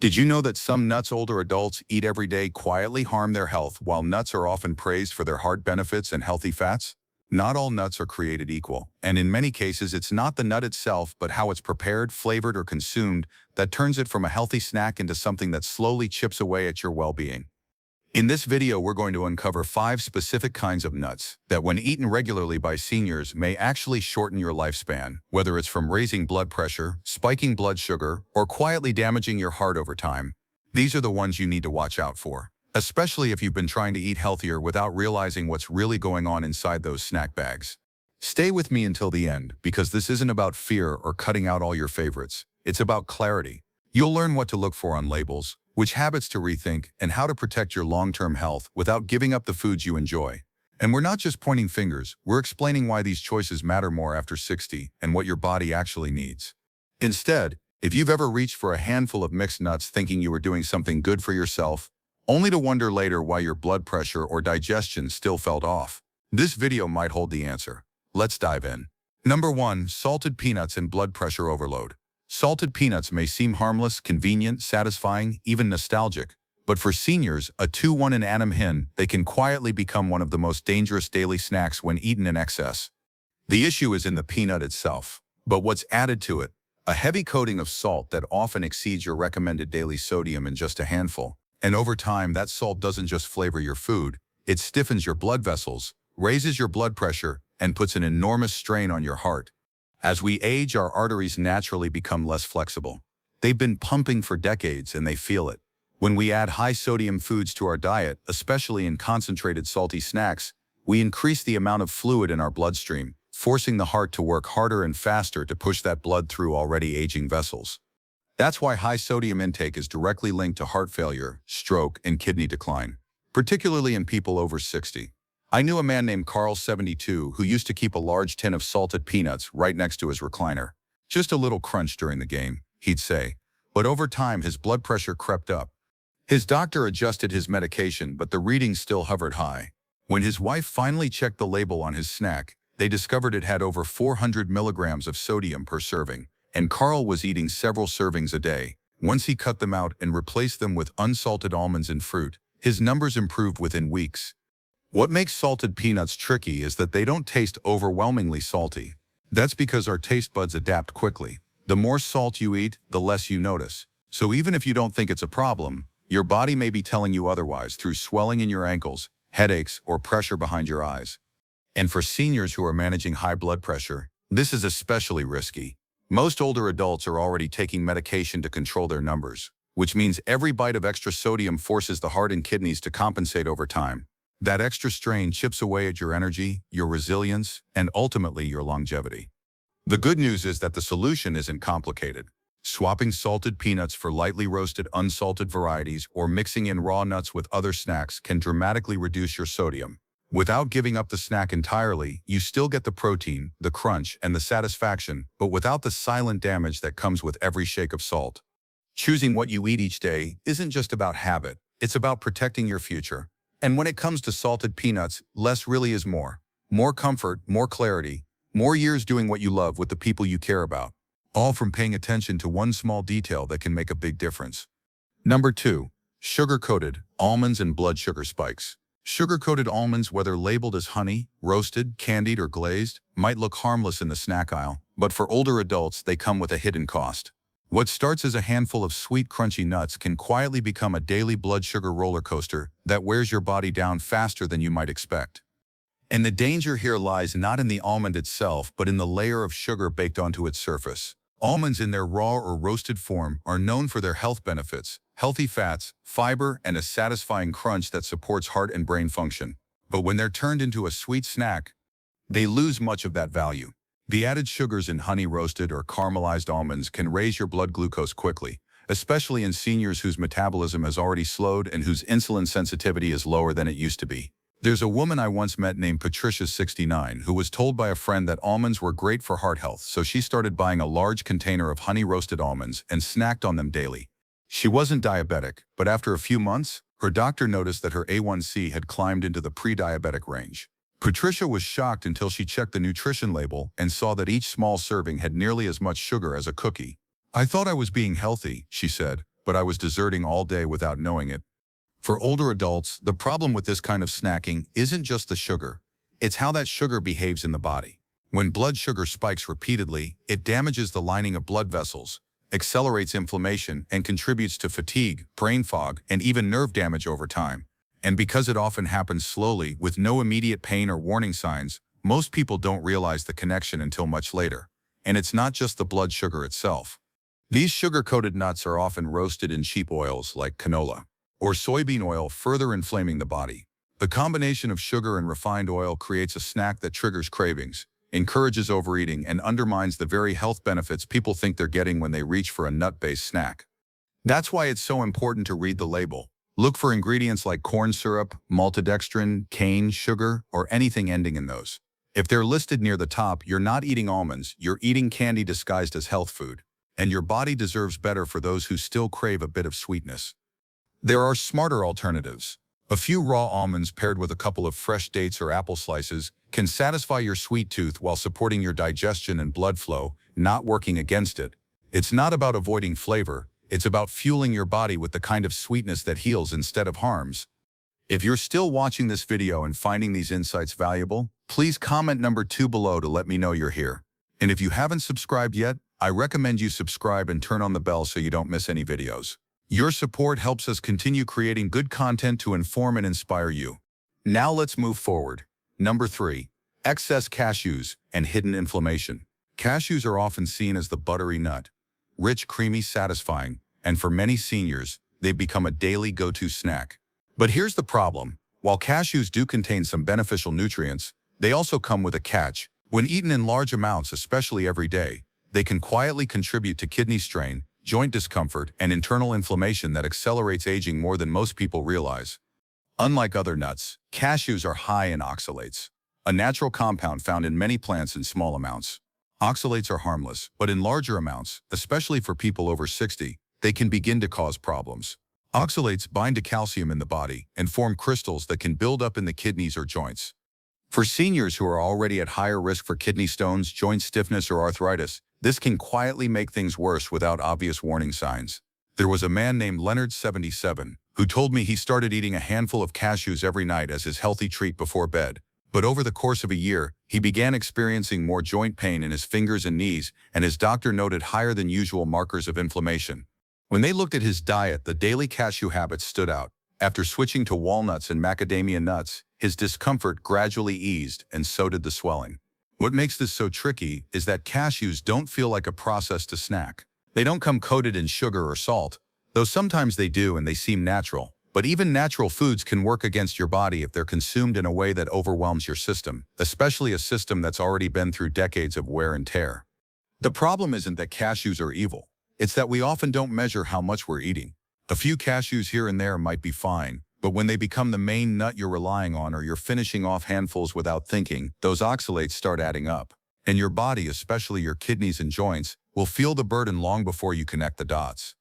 Did you know that some nuts older adults eat every day quietly harm their health, while nuts are often praised for their heart benefits and healthy fats? Not all nuts are created equal, and in many cases it's not the nut itself but how it's prepared, flavored, or consumed that turns it from a healthy snack into something that slowly chips away at your well-being. In this video, we're going to uncover 5 specific kinds of nuts that, when eaten regularly by seniors, may actually shorten your lifespan, whether it's from raising blood pressure, spiking blood sugar, or quietly damaging your heart over time. These are the ones you need to watch out for, especially if you've been trying to eat healthier without realizing what's really going on inside those snack bags. Stay with me until the end, because this isn't about fear or cutting out all your favorites. It's about clarity. You'll learn what to look for on labels, which habits to rethink, and how to protect your long-term health without giving up the foods you enjoy. And we're not just pointing fingers, we're explaining why these choices matter more after 60 and what your body actually needs. Instead, if you've ever reached for a handful of mixed nuts thinking you were doing something good for yourself, only to wonder later why your blood pressure or digestion still felt off, this video might hold the answer. Let's dive in. Number 1. Salted peanuts and blood pressure overload. Salted peanuts may seem harmless, convenient, satisfying, even nostalgic, but for seniors, a 2-1 in Annam Hin, they can quietly become one of the most dangerous daily snacks when eaten in excess. The issue is in the peanut itself, but what's added to it: a heavy coating of salt that often exceeds your recommended daily sodium in just a handful. And over time, that salt doesn't just flavor your food, it stiffens your blood vessels, raises your blood pressure, and puts an enormous strain on your heart. As we age, our arteries naturally become less flexible. They've been pumping for decades and they feel it. When we add high-sodium foods to our diet, especially in concentrated salty snacks, we increase the amount of fluid in our bloodstream, forcing the heart to work harder and faster to push that blood through already aging vessels. That's why high-sodium intake is directly linked to heart failure, stroke, and kidney decline, particularly in people over 60. I knew a man named Carl, 72, who used to keep a large tin of salted peanuts right next to his recliner. Just a little crunch during the game, he'd say. But over time, his blood pressure crept up. His doctor adjusted his medication, but the readings still hovered high. When his wife finally checked the label on his snack, they discovered it had over 400 milligrams of sodium per serving, and Carl was eating several servings a day. Once he cut them out and replaced them with unsalted almonds and fruit, his numbers improved within weeks. What makes salted peanuts tricky is that they don't taste overwhelmingly salty. That's because our taste buds adapt quickly. The more salt you eat, the less you notice. So even if you don't think it's a problem, your body may be telling you otherwise through swelling in your ankles, headaches, or pressure behind your eyes. And for seniors who are managing high blood pressure, this is especially risky. Most older adults are already taking medication to control their numbers, which means every bite of extra sodium forces the heart and kidneys to compensate over time. That extra strain chips away at your energy, your resilience, and ultimately your longevity. The good news is that the solution isn't complicated. Swapping salted peanuts for lightly roasted unsalted varieties or mixing in raw nuts with other snacks can dramatically reduce your sodium. Without giving up the snack entirely, you still get the protein, the crunch, and the satisfaction, but without the silent damage that comes with every shake of salt. Choosing what you eat each day isn't just about habit, it's about protecting your future. And when it comes to salted peanuts, less really is more. More comfort, more clarity, more years doing what you love with the people you care about. All from paying attention to one small detail that can make a big difference. Number 2. Sugar-coated almonds and blood sugar spikes. Sugar-coated almonds, whether labeled as honey, roasted, candied, or glazed, might look harmless in the snack aisle, but for older adults, they come with a hidden cost. What starts as a handful of sweet, crunchy nuts can quietly become a daily blood sugar roller coaster that wears your body down faster than you might expect. And the danger here lies not in the almond itself, but in the layer of sugar baked onto its surface. Almonds in their raw or roasted form are known for their health benefits, healthy fats, fiber, and a satisfying crunch that supports heart and brain function. But when they're turned into a sweet snack, they lose much of that value. The added sugars in honey-roasted or caramelized almonds can raise your blood glucose quickly, especially in seniors whose metabolism has already slowed and whose insulin sensitivity is lower than it used to be. There's a woman I once met named Patricia, 69, who was told by a friend that almonds were great for heart health, so she started buying a large container of honey-roasted almonds and snacked on them daily. She wasn't diabetic, but after a few months, her doctor noticed that her A1C had climbed into the pre-diabetic range. Patricia was shocked until she checked the nutrition label and saw that each small serving had nearly as much sugar as a cookie. "I thought I was being healthy," she said, but I was deserting all day without knowing it. For older adults, the problem with this kind of snacking isn't just the sugar. It's how that sugar behaves in the body. When blood sugar spikes repeatedly, it damages the lining of blood vessels, accelerates inflammation, and contributes to fatigue, brain fog, and even nerve damage over time. And because it often happens slowly, with no immediate pain or warning signs, most people don't realize the connection until much later. And it's not just the blood sugar itself. These sugar-coated nuts are often roasted in cheap oils like canola or soybean oil, further inflaming the body. The combination of sugar and refined oil creates a snack that triggers cravings, encourages overeating, and undermines the very health benefits people think they're getting when they reach for a nut-based snack. That's why it's so important to read the label. Look for ingredients like corn syrup, maltodextrin, cane, sugar, or anything ending in those. If they're listed near the top, you're not eating almonds, you're eating candy disguised as health food. And your body deserves better for those who still crave a bit of sweetness. There are smarter alternatives. A few raw almonds paired with a couple of fresh dates or apple slices can satisfy your sweet tooth while supporting your digestion and blood flow, not working against it. It's not about avoiding flavor, it's about fueling your body with the kind of sweetness that heals instead of harms. If you're still watching this video and finding these insights valuable, please comment number 2 below to let me know you're here. And if you haven't subscribed yet, I recommend you subscribe and turn on the bell so you don't miss any videos. Your support helps us continue creating good content to inform and inspire you. Now let's move forward. Number 3. Excess cashews and hidden inflammation. Cashews are often seen as the buttery nut. Rich, creamy, satisfying, and for many seniors, they've become a daily go-to snack. But here's the problem. While cashews do contain some beneficial nutrients, they also come with a catch. When eaten in large amounts, especially every day, they can quietly contribute to kidney strain, joint discomfort, and internal inflammation that accelerates aging more than most people realize. Unlike other nuts, cashews are high in oxalates, a natural compound found in many plants in small amounts. Oxalates are harmless, but in larger amounts, especially for people over 60, they can begin to cause problems. Oxalates bind to calcium in the body and form crystals that can build up in the kidneys or joints. For seniors who are already at higher risk for kidney stones, joint stiffness, or arthritis, this can quietly make things worse without obvious warning signs. There was a man named Leonard, 77, who told me he started eating a handful of cashews every night as his healthy treat before bed. But over the course of a year, he began experiencing more joint pain in his fingers and knees, and his doctor noted higher than usual markers of inflammation. When they looked at his diet, the daily cashew habits stood out. After switching to walnuts and macadamia nuts, his discomfort gradually eased, and so did the swelling. What makes this so tricky is that cashews don't feel like a processed snack. They don't come coated in sugar or salt, though sometimes they do and they seem natural. But even natural foods can work against your body if they're consumed in a way that overwhelms your system, especially a system that's already been through decades of wear and tear. The problem isn't that cashews are evil. It's that we often don't measure how much we're eating. A few cashews here and there might be fine, but when they become the main nut you're relying on, or you're finishing off handfuls without thinking, those oxalates start adding up. And your body, especially your kidneys and joints, will feel the burden long before you connect the dots.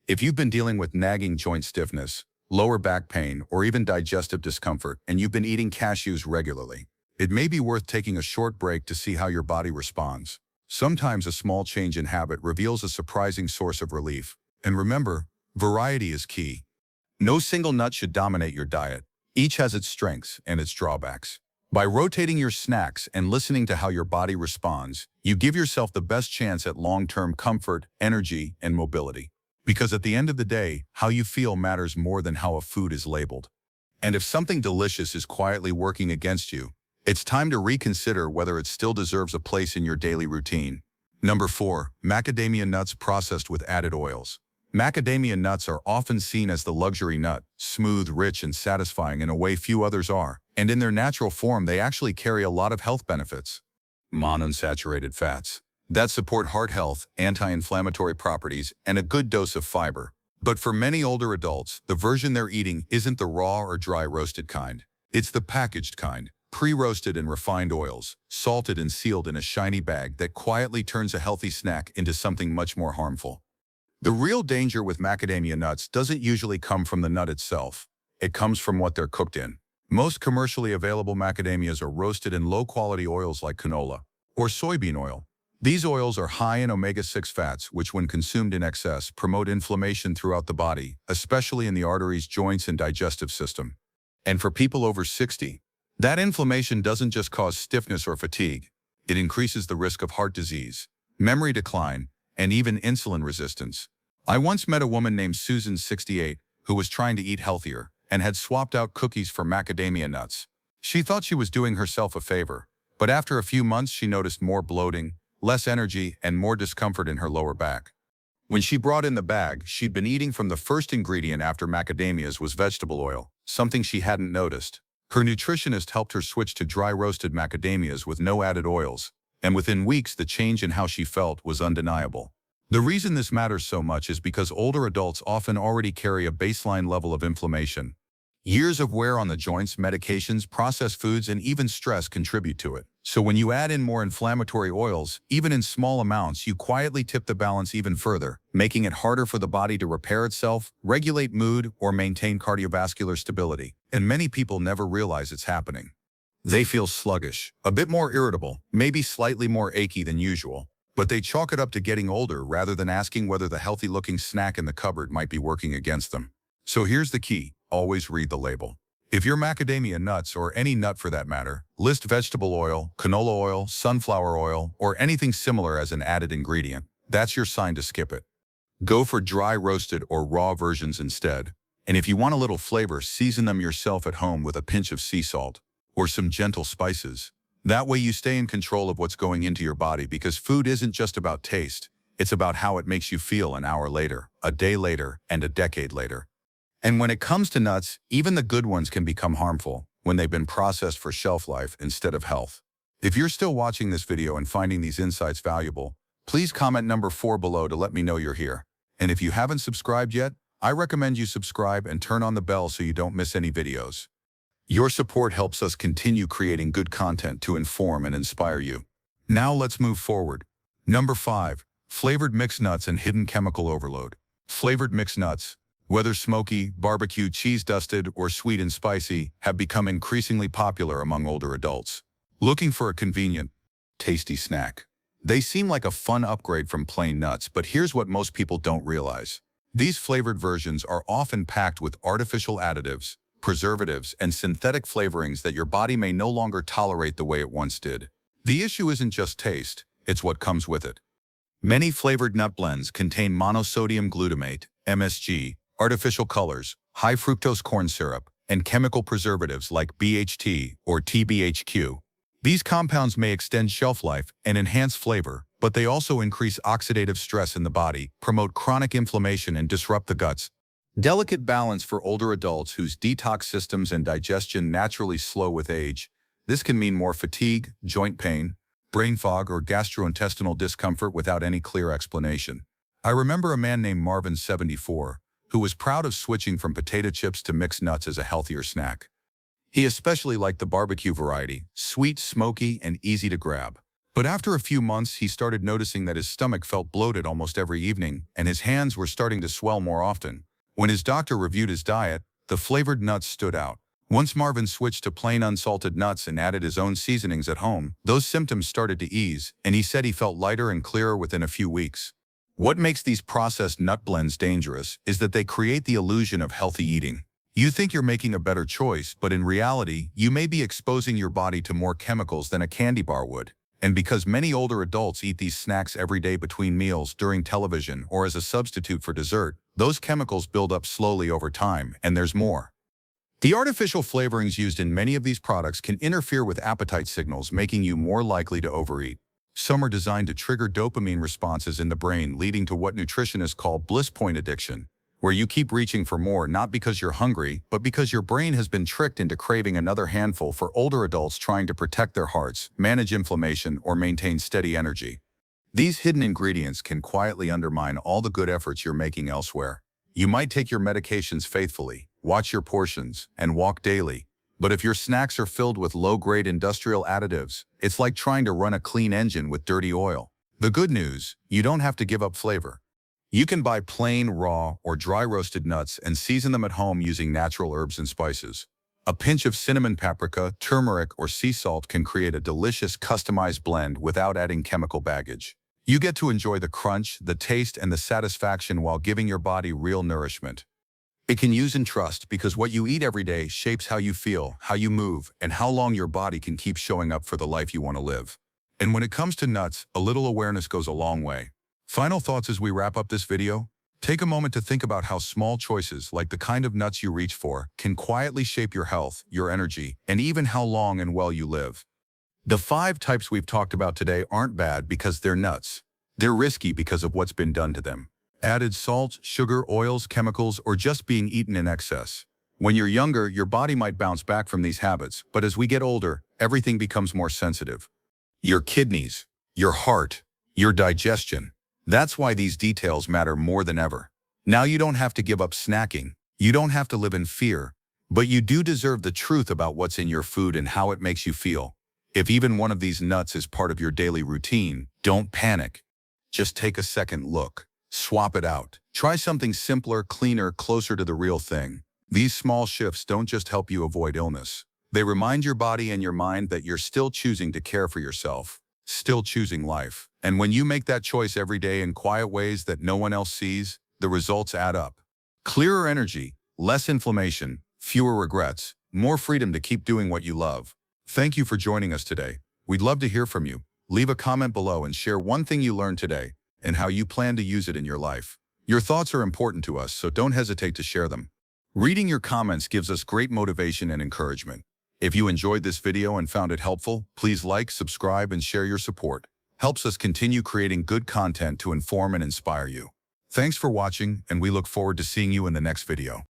If you've been dealing with nagging joint stiffness, lower back pain, or even digestive discomfort, and you've been eating cashews regularly, it may be worth taking a short break to see how your body responds. Sometimes a small change in habit reveals a surprising source of relief. And remember, variety is key. No single nut should dominate your diet. Each has its strengths and its drawbacks. By rotating your snacks and listening to how your body responds, you give yourself the best chance at long-term comfort, energy, and mobility. Because at the end of the day, how you feel matters more than how a food is labeled. And if something delicious is quietly working against you, it's time to reconsider whether it still deserves a place in your daily routine. Number 4. Macadamia nuts processed with added oils. Macadamia nuts are often seen as the luxury nut, smooth, rich, and satisfying in a way few others are. And in their natural form, they actually carry a lot of health benefits. Monounsaturated fats that support heart health, anti-inflammatory properties, and a good dose of fiber. But for many older adults, the version they're eating isn't the raw or dry roasted kind. It's the packaged kind, pre-roasted in refined oils, salted and sealed in a shiny bag that quietly turns a healthy snack into something much more harmful. The real danger with macadamia nuts doesn't usually come from the nut itself. It comes from what they're cooked in. Most commercially available macadamias are roasted in low-quality oils like canola or soybean oil. These oils are high in omega-6 fats, which when consumed in excess promote inflammation throughout the body, especially in the arteries, joints, and digestive system. And for people over 60, that inflammation doesn't just cause stiffness or fatigue. It increases the risk of heart disease, memory decline, and even insulin resistance. I once met a woman named Susan, 68, who was trying to eat healthier and had swapped out cookies for macadamia nuts. She thought she was doing herself a favor, but after a few months she noticed more bloating, less energy, and more discomfort in her lower back. When she brought in the bag she'd been eating from, the first ingredient after macadamias was vegetable oil, something she hadn't noticed. Her nutritionist helped her switch to dry roasted macadamias with no added oils, and within weeks the change in how she felt was undeniable. The reason this matters so much is because older adults often already carry a baseline level of inflammation. Years of wear on the joints, medications, processed foods, and even stress contribute to it. So when you add in more inflammatory oils, even in small amounts, you quietly tip the balance even further, making it harder for the body to repair itself, regulate mood, or maintain cardiovascular stability. And many people never realize it's happening. They feel sluggish, a bit more irritable, maybe slightly more achy than usual, but they chalk it up to getting older rather than asking whether the healthy-looking snack in the cupboard might be working against them. So here's the key: always read the label. If your macadamia nuts, or any nut for that matter, list vegetable oil, canola oil, sunflower oil, or anything similar as an added ingredient, that's your sign to skip it. Go for dry roasted or raw versions instead. And if you want a little flavor, season them yourself at home with a pinch of sea salt or some gentle spices. That way you stay in control of what's going into your body, because food isn't just about taste, it's about how it makes you feel an hour later, a day later, and a decade later. And when it comes to nuts, even the good ones can become harmful when they've been processed for shelf life instead of health. If you're still watching this video and finding these insights valuable, please comment number 4 below to let me know you're here. And if you haven't subscribed yet, I recommend you subscribe and turn on the bell so you don't miss any videos. Your support helps us continue creating good content to inform and inspire you. Now let's move forward. Number 5. Flavored mixed nuts and hidden chemical overload. Flavored mixed nuts, whether smoky, barbecue, cheese-dusted, or sweet and spicy, have become increasingly popular among older adults. Looking for a convenient, tasty snack? They seem like a fun upgrade from plain nuts, but here's what most people don't realize. These flavored versions are often packed with artificial additives, preservatives, and synthetic flavorings that your body may no longer tolerate the way it once did. The issue isn't just taste, it's what comes with it. Many flavored nut blends contain monosodium glutamate, MSG, artificial colors, high fructose corn syrup, and chemical preservatives like BHT or TBHQ. These compounds may extend shelf life and enhance flavor, but they also increase oxidative stress in the body, promote chronic inflammation, and disrupt the gut's delicate balance for older adults whose detox systems and digestion naturally slow with age. This can mean more fatigue, joint pain, brain fog, or gastrointestinal discomfort without any clear explanation. I remember a man named Marvin, 74, who was proud of switching from potato chips to mixed nuts as a healthier snack. He especially liked the barbecue variety, sweet, smoky, and easy to grab. But after a few months, he started noticing that his stomach felt bloated almost every evening, and his hands were starting to swell more often. When his doctor reviewed his diet, the flavored nuts stood out. Once Marvin switched to plain unsalted nuts and added his own seasonings at home, those symptoms started to ease, and he said he felt lighter and clearer within a few weeks. What makes these processed nut blends dangerous is that they create the illusion of healthy eating. You think you're making a better choice, but in reality, you may be exposing your body to more chemicals than a candy bar would. And because many older adults eat these snacks every day between meals, during television, or as a substitute for dessert, those chemicals build up slowly over time, and there's more. The artificial flavorings used in many of these products can interfere with appetite signals, making you more likely to overeat. Some are designed to trigger dopamine responses in the brain, leading to what nutritionists call bliss point addiction, where you keep reaching for more not because you're hungry, but because your brain has been tricked into craving another handful. For older adults trying to protect their hearts, manage inflammation, or maintain steady energy, these hidden ingredients can quietly undermine all the good efforts you're making elsewhere. You might take your medications faithfully, watch your portions, and walk daily, but if your snacks are filled with low-grade industrial additives, it's like trying to run a clean engine with dirty oil. The good news: you don't have to give up flavor. You can buy plain, raw, or dry roasted nuts and season them at home using natural herbs and spices. A pinch of cinnamon, paprika, turmeric, or sea salt can create a delicious customized blend without adding chemical baggage. You get to enjoy the crunch, the taste, and the satisfaction while giving your body real nourishment. It can use and trust because what you eat every day shapes how you feel, how you move, and how long your body can keep showing up for the life you want to live. And when it comes to nuts, a little awareness goes a long way. Final thoughts as we wrap up this video? Take a moment to think about how small choices, like the kind of nuts you reach for, can quietly shape your health, your energy, and even how long and well you live. The 5 types we've talked about today aren't bad because they're nuts. They're risky because of what's been done to them. Added salt, sugar, oils, chemicals, or just being eaten in excess. When you're younger, your body might bounce back from these habits, but as we get older, everything becomes more sensitive. Your kidneys, your heart, your digestion. That's why these details matter more than ever. Now you don't have to give up snacking. You don't have to live in fear. But you do deserve the truth about what's in your food and how it makes you feel. If even one of these nuts is part of your daily routine, don't panic. Just take a second look. Swap it out. Try something simpler, cleaner, closer to the real thing. These small shifts don't just help you avoid illness. They remind your body and your mind that you're still choosing to care for yourself, still choosing life. And when you make that choice every day in quiet ways that no one else sees, the results add up. Clearer energy, less inflammation, fewer regrets, more freedom to keep doing what you love. Thank you for joining us today. We'd love to hear from you. Leave a comment below and share one thing you learned today and how you plan to use it in your life. Your thoughts are important to us, so don't hesitate to share them. Reading your comments gives us great motivation and encouragement. If you enjoyed this video and found it helpful, please like, subscribe, and share your support. Helps us continue creating good content to inform and inspire you. Thanks for watching, and we look forward to seeing you in the next video.